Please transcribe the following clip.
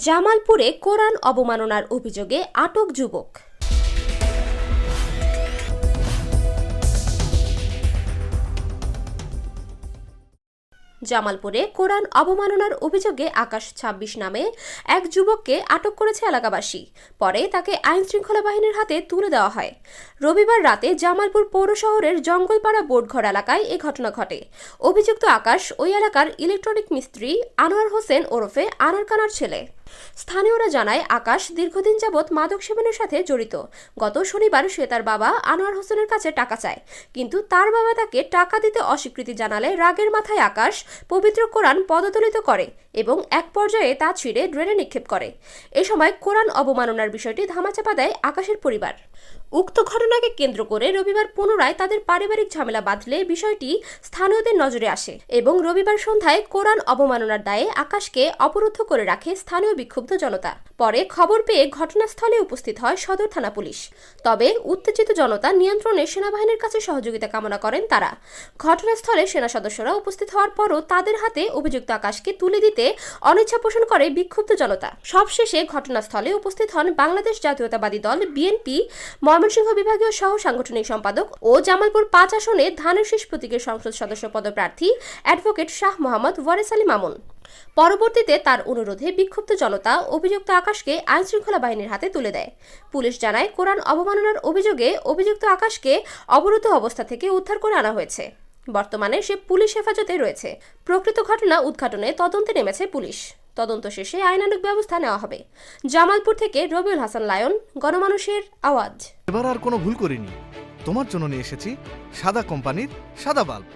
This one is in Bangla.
জামালপুরে কোরআন অবমাননার অভিযোগে আটক যুবক। জামালপুরে কোরআন অবমাননার অভিযোগে আকাশ ২৬ নামে এক যুবককে আটক করেছে এলাকাবাসী। পরে তাকে আইন শৃঙ্খলা বাহিনীর হাতে তুলে দেওয়া হয়। রবিবার রাতে জামালপুর পৌর শহরের জঙ্গলপাড়া বোর্ডঘর এলাকায় এ ঘটনা ঘটে। অভিযুক্ত আকাশ ওই এলাকার ইলেকট্রনিক মিস্ত্রি আনোয়ার হোসেন ওরফে আনারকানার ছেলে। স্থানীয়রা জানায় আকাশ দীর্ঘদিন যাবৎ মাদক সেবনের সাথে জড়িত। গত শনিবার সে তার বাবা আনোয়ার হোসেনের কাছে টাকা চায়, কিন্তু তার বাবা তাকে টাকা দিতে অস্বীকৃতি জানালে রাগের মাথায় আকাশ পবিত্র কোরআন পদদলিত করে এবং এক পর্যায়ে তা ছিঁড়ে ড্রেনে নিক্ষেপ করে। এ সময় কোরআন অবমাননার বিষয়টি ধামাচাপা দেয় আকাশের পরিবার। উক্ত ঘটনাকে কেন্দ্র করে রবিবার পুনরায় তাদের পারিবারিক ঝামেলা বাঁধলে বিষয়টি স্থানীয়দের নজরে আসে এবং রবিবার সন্ধ্যায় কোরআন অবমাননার দায়ে আকাশকে অবরুদ্ধ করে রাখে স্থানীয় বিক্ষুব্ধ জনতা। পরে খবর পেয়ে ঘটনাস্থলে উপস্থিত হয় সদর থানা পুলিশ। তবে উত্তেজিত জনতা নিয়ন্ত্রণে সেনাবাহিনীর কাছে সহযোগিতা কামনা করেন তারা। ঘটনাস্থলে সেনা সদস্যরা উপস্থিত হওয়ার পরও তাদের হাতে অভিযুক্ত আকাশকে তুলে দিতে অনিচ্ছা পোষণ করে বিক্ষুব্ধ জনতা। সবশেষে ঘটনাস্থলে উপস্থিত হন বাংলাদেশ জাতীয়তাবাদী দল বিএনপি ময়মনসিংহ বিভাগীয় সহ সাংগঠনিক সম্পাদক ও জামালপুর ৫ আসনে ধানের শীষ প্রতীকের সংসদ সদস্য পদপ্রার্থী অ্যাডভোকেট শাহ মোহাম্মদ ওয়ারেস আলী মামুন। পরবর্তীতে তার অনুরোধে বিক্ষুব্ধ জনতা অভিযুক্ত আকাশকে আইন শৃঙ্খলা বাহিনীর হাতে তুলে দেয়। পুলিশ জানায় কোরআন অবমাননার অভিযোগে অভিযুক্ত আকাশকে অবরুদ্ধ অবস্থা থেকে উদ্ধার করে আনা হয়েছে। বর্তমানে সে পুলিশ হেফাজতে রয়েছে। প্রকৃত ঘটনা উদ্ঘাটনে তদন্তে নেমেছে পুলিশ। তদন্ত শেষে আইনানুগ ব্যবস্থা নেওয়া হবে। জামালপুর থেকে রবিউল হাসান লায়ন, গণমানুষের আওয়াজ। এবার আর কোনো ভুল করিনি। তোমার জন্য নিয়ে এসেছি সাদা কোম্পানির সাদা বাল্ব।